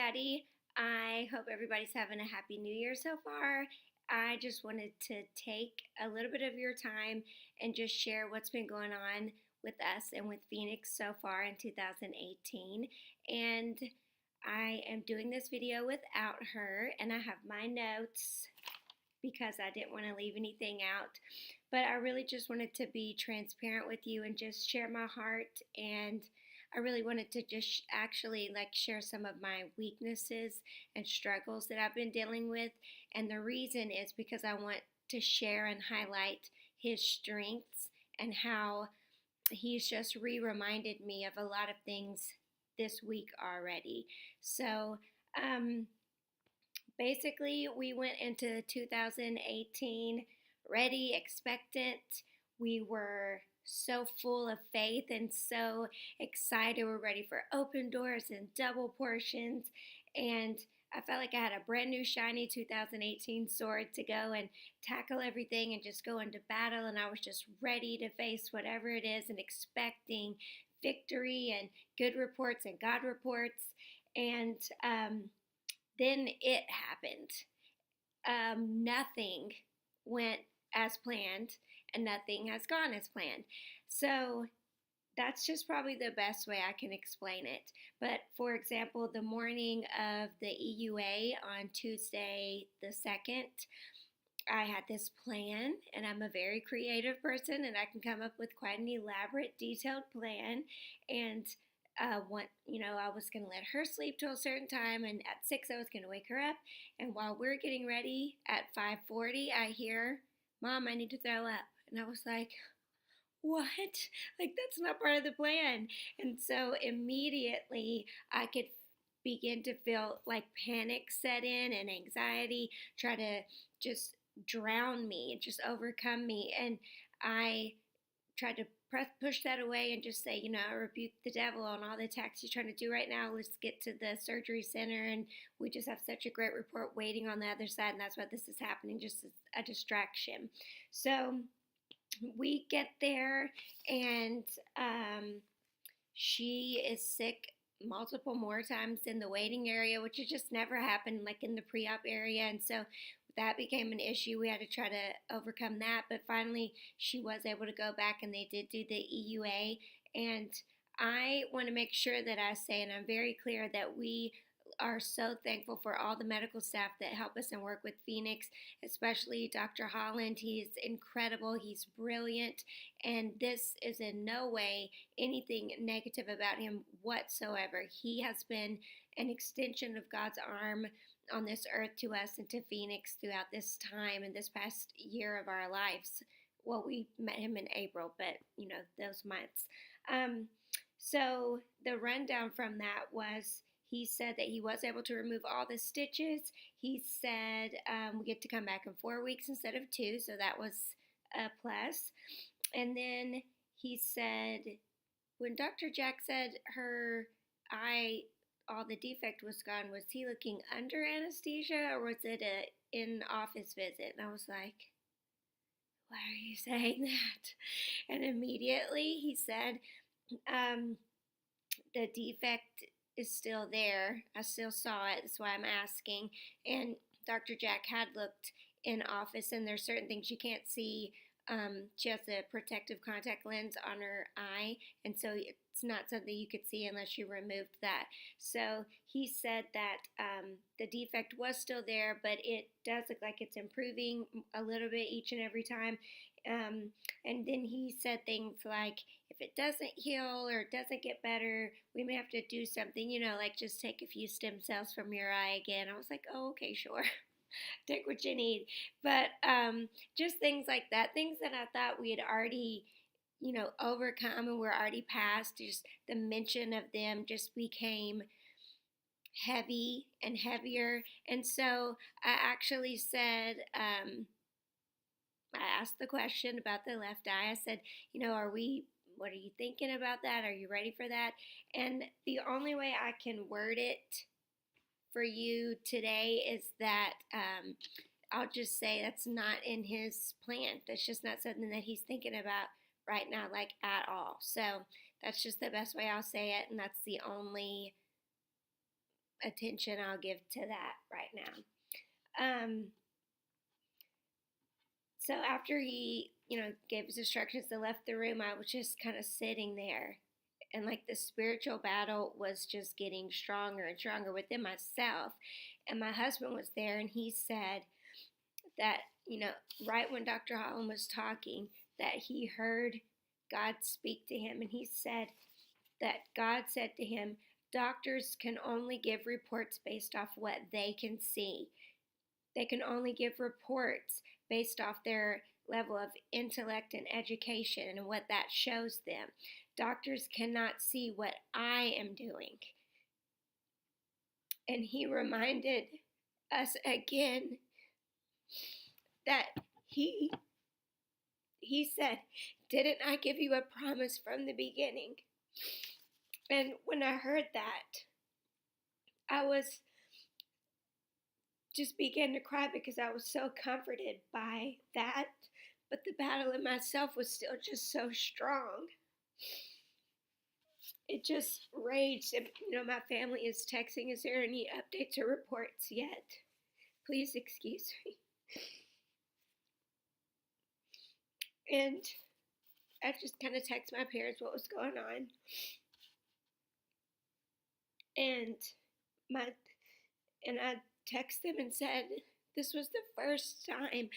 everybody. I hope everybody's having a happy new year so far. I just wanted to take a little bit of your time and just share what's been going on with us and with Phoenix so far in 2018. And I am doing this video without her, and I have my notes because I didn't want to leave anything out. But I really just wanted to be transparent with you and just share my heart, and I really wanted to just actually share some of my weaknesses and struggles that I've been dealing with. And the reason is because I want to share and highlight his strengths and how he's just reminded me of a lot of things this week already. So, basically, we went into 2018 ready, expectant. We were so full of faith and so excited. We're ready for open doors and double portions. And I felt like I had a brand new shiny 2018 sword to go and tackle everything and just go into battle. And I was just ready to face whatever it is and expecting victory and good reports and God reports. And then it happened. Nothing went as planned, and nothing has gone as planned. So that's just probably the best way I can explain it. But for example, the morning of the EUA on Tuesday the 2nd, I had this plan, and I'm a very creative person, and I can come up with quite an elaborate, detailed plan. And I was going to let her sleep till a certain time, and at 6 I was going to wake her up. And while we're getting ready at 5:40, I hear, "Mom, I need to throw up." And I was like, "What? That's not part of the plan." And so immediately I could begin to feel panic set in and anxiety try to just drown me and just overcome me. And I tried to push that away and just say, I rebuke the devil on all the attacks he's trying to do right now. Let's get to the surgery center, and we just have such a great report waiting on the other side, and that's why this is happening, just as a distraction. So we get there, and she is sick multiple more times in the waiting area, which had just never happened in the pre-op area. And so that became an issue. We had to try to overcome that, but finally she was able to go back, and they did do the EUA. And I want to make sure that I say, and I'm very clear, that we are so thankful for all the medical staff that help us and work with Phoenix, especially Dr. Holland. He's incredible. He's brilliant. And this is in no way anything negative about him whatsoever. He has been an extension of God's arm on this earth to us and to Phoenix throughout this time and this past year of our lives. Well, we met him in April, but those months. So the rundown from that was, he said that he was able to remove all the stitches. He said we get to come back in 4 weeks instead of 2, so that was a plus. And then he said, when Dr. Jack said her eye, all the defect was gone, was he looking under anesthesia, or was it a in-office visit? And I was like, why are you saying that? And immediately he said, the defect is still there. I still saw it. That's why I'm asking. And Dr. Jack had looked in office, and there's certain things you can't see. She has a protective contact lens on her eye, and so it's not something you could see unless you removed that. So he said that the defect was still there, but it does look like it's improving a little bit each and every time. And then he said things like, if it doesn't heal or it doesn't get better, we may have to do something, just take a few stem cells from your eye again. I was like, oh, okay, sure. Take what you need. But just things like that, things that I thought we had already, overcome and we're already past. Just the mention of them just became heavy and heavier. And so I actually said, I asked the question about the left eye. I said, what are you thinking about that? Are you ready for that? And the only way I can word it for you today is that I'll just say that's not in his plan. That's just not something that he's thinking about right now, at all. So that's just the best way I'll say it, and that's the only attention I'll give to that right now. So after he, gave his instructions and left the room, I was just kind of sitting there. And like the spiritual battle was just getting stronger and stronger within myself. And my husband was there, and he said that, right when Dr. Holland was talking, that he heard God speak to him. And he said that God said to him, doctors can only give reports based off what they can see. They can only give reports based off their level of intellect and education and what that shows them. Doctors cannot see what I am doing. And he reminded us again that he said, didn't I give you a promise from the beginning? And when I heard that, I was just began to cry because I was so comforted by that. But the battle in myself was still just so strong. It just raged. And, my family is texting, is there any updates or reports yet? Please excuse me. And I just kind of texted my parents what was going on. And I texted them and said, this was the first time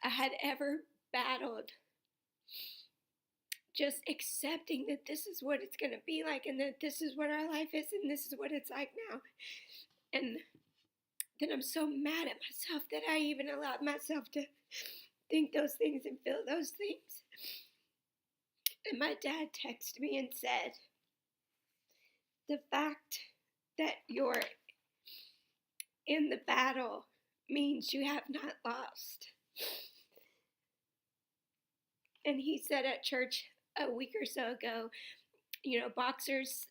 I had ever battled just accepting that this is what it's going to be like, and that this is what our life is, and this is what it's like now. And then I'm so mad at myself that I even allowed myself to think those things and feel those things. And my dad texted me and said, the fact that you're in the battle means you have not lost. And he said at church a week or so ago, boxers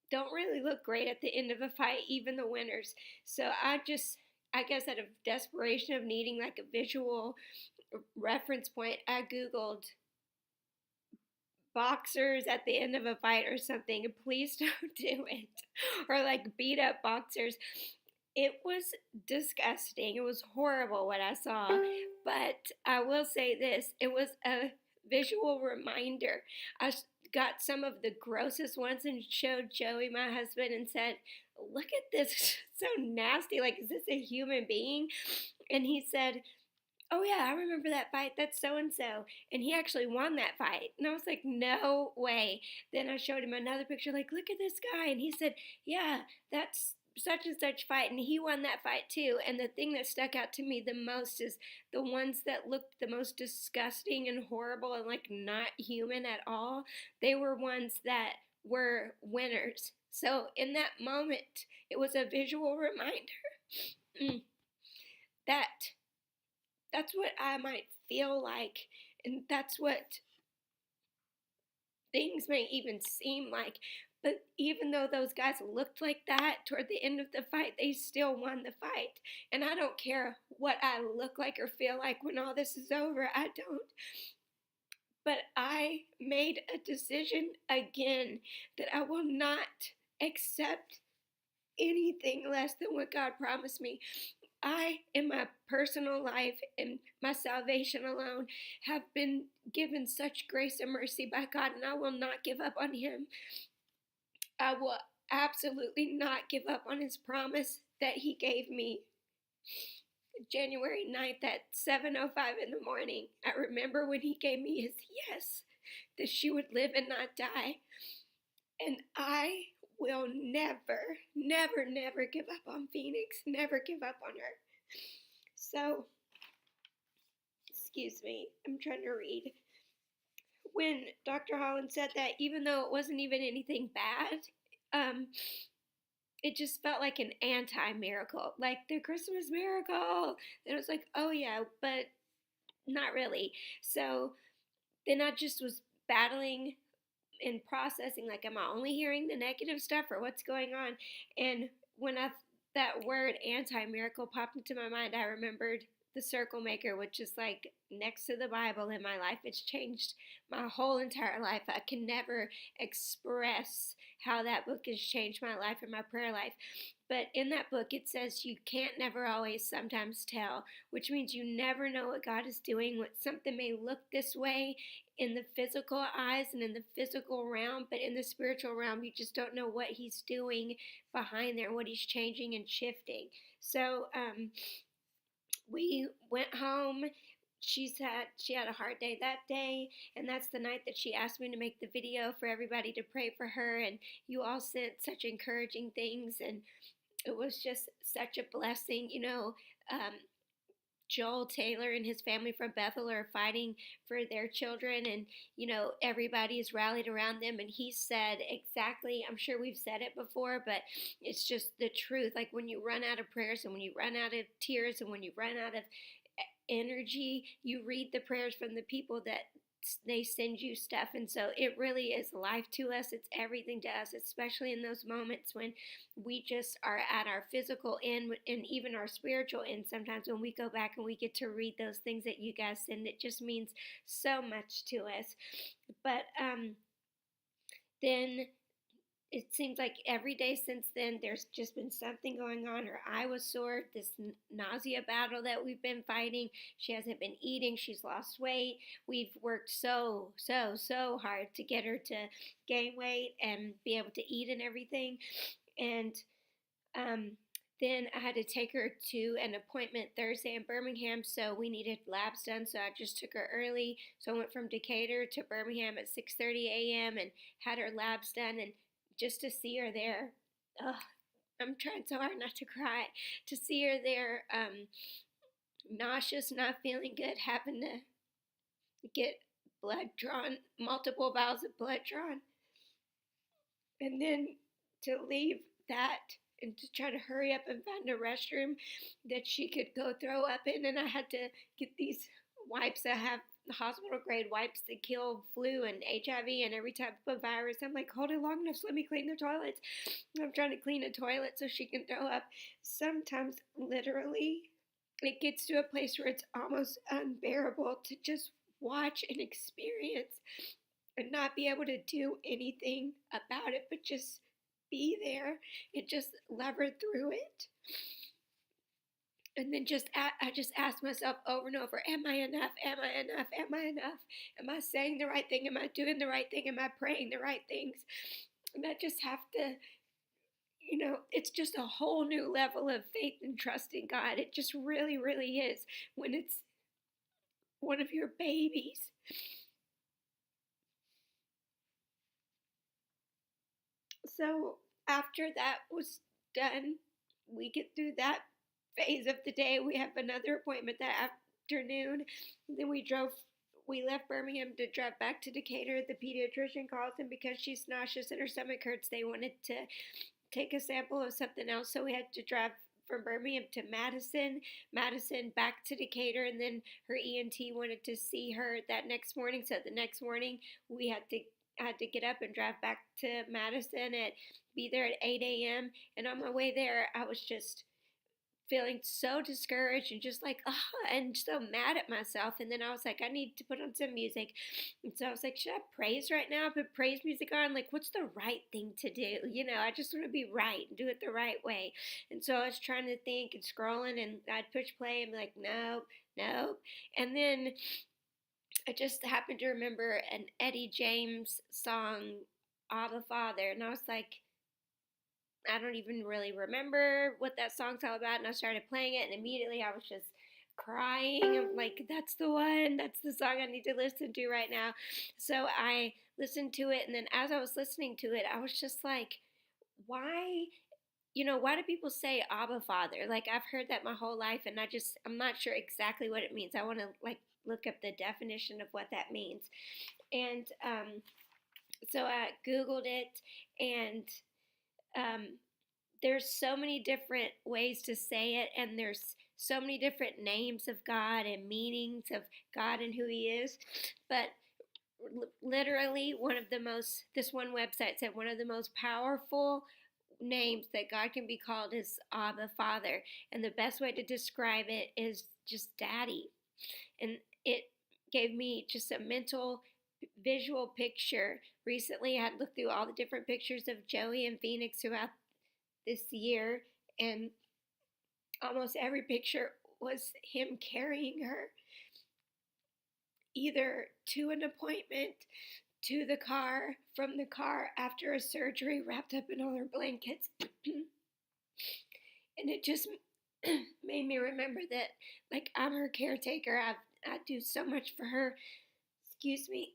don't really look great at the end of a fight, even the winners. So I guess out of desperation of needing like a visual reference point, I Googled boxers at the end of a fight or something. Please don't do it. Or like beat up boxers. It was disgusting. It was horrible what I saw. But I will say this, it was a visual reminder. I got some of the grossest ones and showed Joey, my husband, and said, look at this, it's so nasty. Like, is this a human being? And he said, oh yeah, I remember that fight. That's so-and-so. And he actually won that fight. And I was like, no way. Then I showed him another picture, like, look at this guy. And he said, yeah, that's such and such fight, and he won that fight too. And the thing that stuck out to me the most is the ones that looked the most disgusting and horrible and like not human at all. They were ones that were winners. So in that moment, it was a visual reminder that that's what I might feel like, and that's what things may even seem like. But even though those guys looked like that toward the end of the fight, they still won the fight. And I don't care what I look like or feel like when all this is over. I don't. But I made a decision again that I will not accept anything less than what God promised me. I, in my personal life and my salvation alone, have been given such grace and mercy by God, and I will not give up on Him. I will absolutely not give up on His promise that He gave me January 9th at 7:05 in the morning. I remember when He gave me His yes, that she would live and not die. And I will never, never, never give up on Phoenix, never give up on her. So, excuse me, I'm trying to read. When Dr. Holland said that, even though it wasn't even anything bad, it just felt like an anti-miracle, like the Christmas miracle. And it was like, oh yeah, but not really. So then I just was battling and processing, like, am I only hearing the negative stuff or what's going on? And when that word anti-miracle popped into my mind, I remembered the circle maker, which is like next to the Bible in my life. It's changed my whole entire life. I can never express how that book has changed my life and my prayer life. But in that book, it says you can't never always sometimes tell, which means you never know what God is doing. What something may look this way in the physical eyes and in the physical realm, but in the spiritual realm, you just don't know what He's doing behind there, what He's changing and shifting. So we went home. She had a hard day that day, and that's the night that she asked me to make the video for everybody to pray for her. And you all sent such encouraging things, and it was just such a blessing. Joel Taylor and his family from Bethel are fighting for their children, and everybody is rallied around them. And he said exactly, I'm sure we've said it before, but it's just the truth. Like, when you run out of prayers and when you run out of tears and when you run out of energy, you read the prayers from the people that they send you stuff. And so it really is life to us. It's everything to us, especially in those moments when we just are at our physical end and even our spiritual end. Sometimes when we go back and we get to read those things that you guys send, it just means so much to us. But then it seems like every day since then, there's just been something going on. Her eye was sore, this nausea battle that we've been fighting. She hasn't been eating. She's lost weight. We've worked so hard to get her to gain weight and be able to eat and everything. And then I had to take her to an appointment Thursday in Birmingham, so we needed labs done. So I just took her early. So I went from Decatur to Birmingham at 6:30 a.m. and had her labs done. And just to see her there, I'm trying so hard not to cry. To see her there, nauseous, not feeling good, having to get blood drawn, multiple vials of blood drawn, and then to leave that and to try to hurry up and find a restroom that she could go throw up in. And I had to get these wipes that have hospital grade wipes that kill flu and HIV and every type of virus. I'm like, hold it long enough, so let me clean the toilets. I'm trying to clean a toilet so she can throw up. Sometimes, literally, it gets to a place where it's almost unbearable to just watch and experience and not be able to do anything about it, but just be there and just love her through it. And then I just ask myself over and over, am I enough? Am I enough? Am I enough? Am I saying the right thing? Am I doing the right thing? Am I praying the right things? And I just have to, it's just a whole new level of faith and trust in God. It just really, really is when it's one of your babies. So after that was done, we get through that phase of the day. We have another appointment that afternoon. Then we left Birmingham to drive back to Decatur. The pediatrician calls, and because she's nauseous and her stomach hurts, they wanted to take a sample of something else. So we had to drive from Birmingham to Madison back to Decatur, and then her ENT wanted to see her that next morning. So the next morning I had to get up and drive back to Madison and be there at 8 a.m. And on my way there, I was just feeling so discouraged and just like, and so mad at myself. And then I was like, I need to put on some music. And so I was like, should I praise right now? Put praise music on? Like, what's the right thing to do? I just want to be right and do it the right way. And so I was trying to think and scrolling, and I'd push play and be like, nope. And then I just happened to remember an Eddie James song, Abba Father. And I was like, I don't even really remember what that song's all about. And I started playing it, and immediately I was just crying. I'm like, that's the one. That's the song I need to listen to right now. So I listened to it, and then as I was listening to it, I was just like, why do people say Abba Father? Like, I've heard that my whole life, and I'm not sure exactly what it means. I want to look up the definition of what that means. And so I Googled it, and there's so many different ways to say it, and there's so many different names of God and meanings of God and who He is. But literally, this one website said one of the most powerful names that God can be called is Abba Father. And the best way to describe it is just Daddy. And it gave me just a mental visual picture. Recently, I had looked through all the different pictures of Joey and Phoenix throughout this year, and almost every picture was him carrying her either to an appointment, to the car, from the car after a surgery, wrapped up in all her blankets. And it just made me remember that, like, I'm her caretaker. I do so much for her. Excuse me.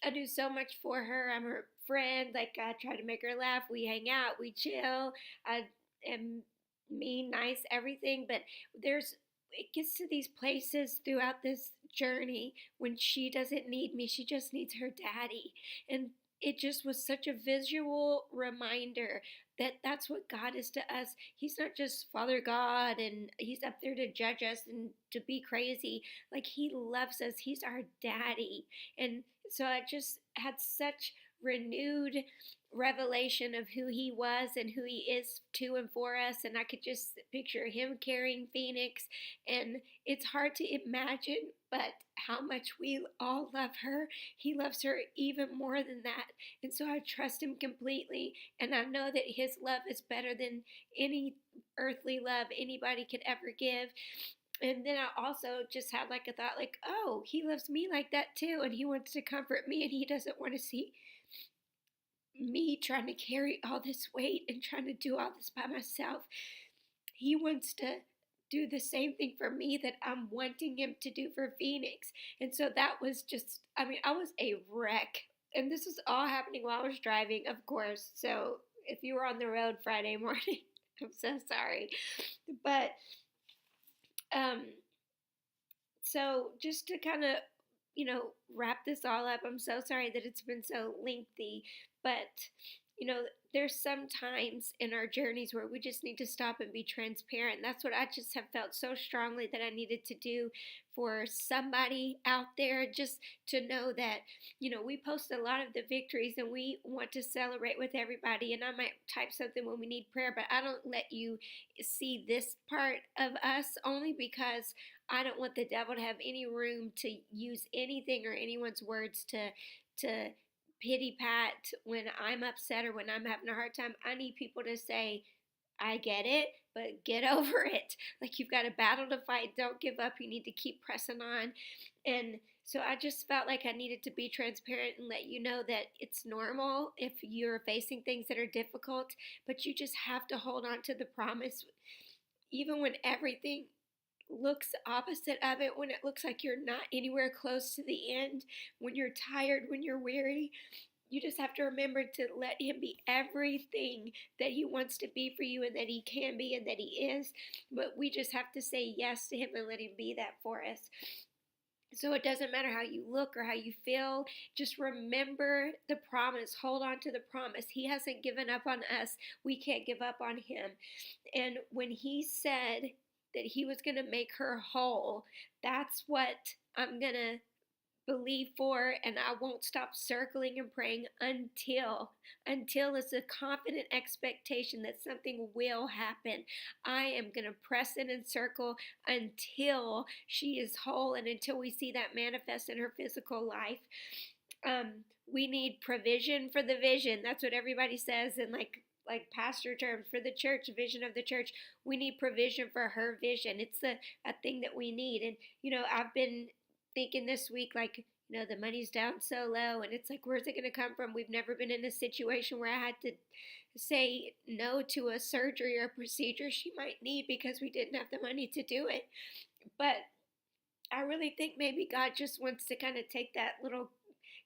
I do so much for her. I'm her friend. Like, I try to make her laugh. We hang out. We chill. I am mean, nice, everything. But it gets to these places throughout this journey when she doesn't need me. She just needs her daddy. And it just was such a visual reminder that that's what God is to us. He's not just Father God and he's up there to judge us and to be crazy. Like, he loves us. He's our daddy. And so I just had such renewed revelation of who he was and who he is to and for us. And I could just picture him carrying Phoenix. And it's hard to imagine, but how much we all love her. He loves her even more than that. And so I trust him completely. And I know that his love is better than any earthly love anybody could ever give. And then I also just had like a thought, like, oh, he loves me like that too. And he wants to comfort me, and he doesn't want to see me trying to carry all this weight and trying to do all this by myself. He wants to do the same thing for me that I'm wanting him to do for Phoenix. And so that was just, I mean, I was a wreck. And this was all happening while I was driving, of course. So if you were on the road Friday morning, I'm so sorry. But so just to kind of, wrap this all up, I'm so sorry that it's been so lengthy, but, there's some times in our journeys where we just need to stop and be transparent. That's what I just have felt so strongly that I needed to do for somebody out there, just to know that, we post a lot of the victories and we want to celebrate with everybody. And I might type something when we need prayer, but I don't let you see this part of us, only because I don't want the devil to have any room to use anything or anyone's words to pity pat when I'm upset or when I'm having a hard time. I need people to say, I get it, but get over it. Like, you've got a battle to fight. Don't give up. You need to keep pressing on. And so I just felt like I needed to be transparent and let you know that it's normal if you're facing things that are difficult, but you just have to hold on to the promise, even when everything looks opposite of it, when it looks like you're not anywhere close to the end, when you're tired, when you're weary. You just have to remember to let him be everything that he wants to be for you and that he can be and that he is. But we just have to say yes to him and let him be that for us. So it doesn't matter how you look or how you feel. Just remember the promise. Hold on to the promise. He hasn't given up on us. We can't give up on him. And when he said that he was going to make her whole, that's what I'm going to believe for, and I won't stop circling and praying until it's a confident expectation that something will happen. I am going to press in and circle until she is whole and until we see that manifest in her physical life. We need provision for the vision. That's what everybody says in like pastor terms for the church, vision of the church. We need provision for her vision. It's a thing that we need. And I've been thinking this week, like, the money's down so low, and it's like, where's it going to come from? We've never been in a situation where I had to say no to a surgery or a procedure she might need because we didn't have the money to do it. But I really think maybe God just wants to kind of take that little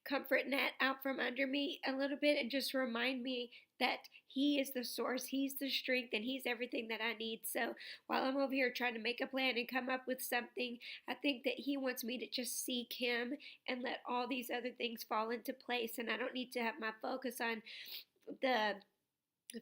comfort net out from under me a little bit and just remind me that he is the source, he's the strength, and he's everything that I need. So while I'm over here trying to make a plan and come up with something, I think that he wants me to just seek him and let all these other things fall into place. And I don't need to have my focus on the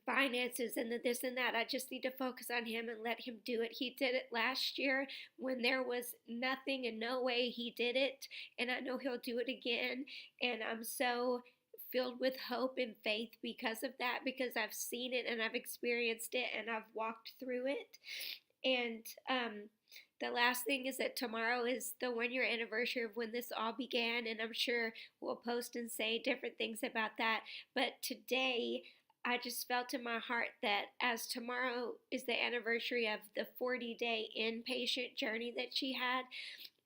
finances and the this and that. I just need to focus on him and let him do it. He did it last year when there was nothing and no way. He did it, and I know he'll do it again. And I'm so filled with hope and faith because of that, because I've seen it and I've experienced it and I've walked through it. And the last thing is that tomorrow is the 1 year anniversary of when this all began, and I'm sure we'll post and say different things about that. But today, I just felt in my heart that as tomorrow is the anniversary of the 40-day inpatient journey that she had,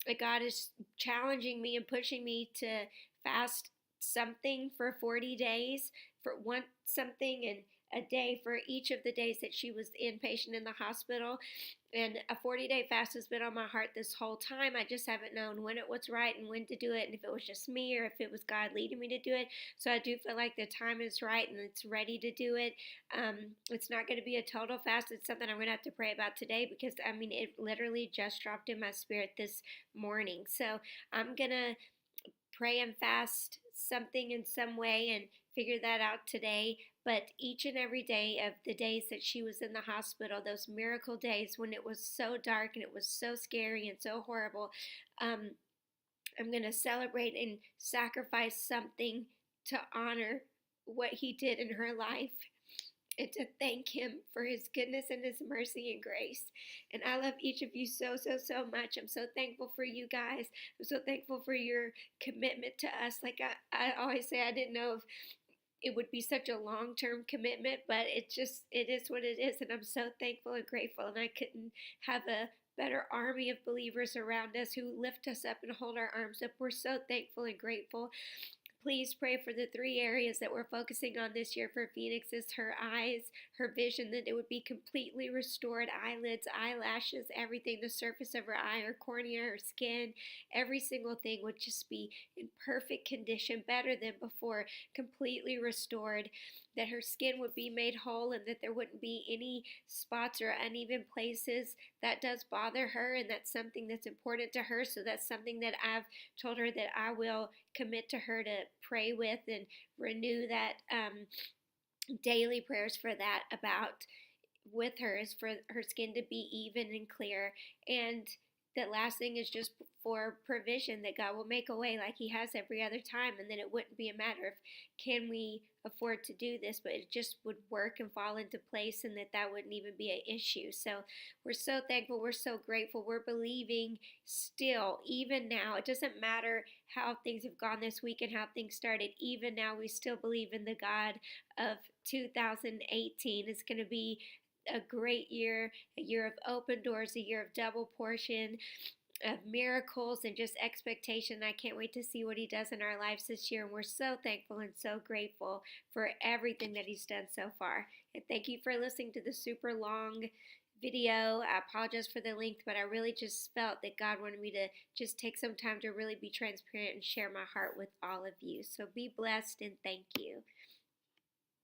that God is challenging me and pushing me to fast something for 40 days, for one something and a day for each of the days that she was inpatient in the hospital. And a 40-day fast has been on my heart this whole time. I just haven't known when it was right and when to do it, and if it was just me or if it was God leading me to do it. So I do feel like the time is right and it's ready to do it. It's not going to be a total fast. It's something I'm going to have to pray about today, because I mean, it literally just dropped in my spirit this morning. So I'm going to pray and fast something in some way and figure that out today. But each and every day of the days that she was in the hospital, those miracle days when it was so dark and it was so scary and so horrible, um, I'm going to celebrate and sacrifice something to honor what he did in her life and to thank him for his goodness and his mercy and grace. And I love each of you so, so, so much. I'm so thankful for you guys. I'm so thankful for your commitment to us. Like I always say, I didn't know if it would be such a long-term commitment, but it is what it is. And I'm so thankful and grateful. And I couldn't have a better army of believers around us who lift us up and hold our arms up. We're so thankful and grateful. Please pray for the 3 areas that we're focusing on this year for Phoenix: is her eyes, her vision, that it would be completely restored, eyelids, eyelashes, everything, the surface of her eye, her cornea, her skin, every single thing would just be in perfect condition, better than before, completely restored, that her skin would be made whole and that there wouldn't be any spots or uneven places. That does bother her, and that's something that's important to her. So that's something that I've told her that I will commit to her to pray with and renew that daily prayers for that about with her, is for her skin to be even and clear. And the last thing is just for provision, that God will make a way like he has every other time, and then it wouldn't be a matter of can we afford to do this, but it just would work and fall into place, and that wouldn't even be an issue. So we're so thankful, we're so grateful, we're believing still, even now. It doesn't matter how things have gone this week and how things started. Even now, we still believe in the God of 2018. It's going to be a great year, a year of open doors, a year of double portion, of miracles and just expectation. I can't wait to see what he does in our lives this year. And we're so thankful and so grateful for everything that he's done so far. And thank you for listening to the super long video. I apologize for the length, but I really just felt that God wanted me to just take some time to really be transparent and share my heart with all of you. So be blessed and thank you.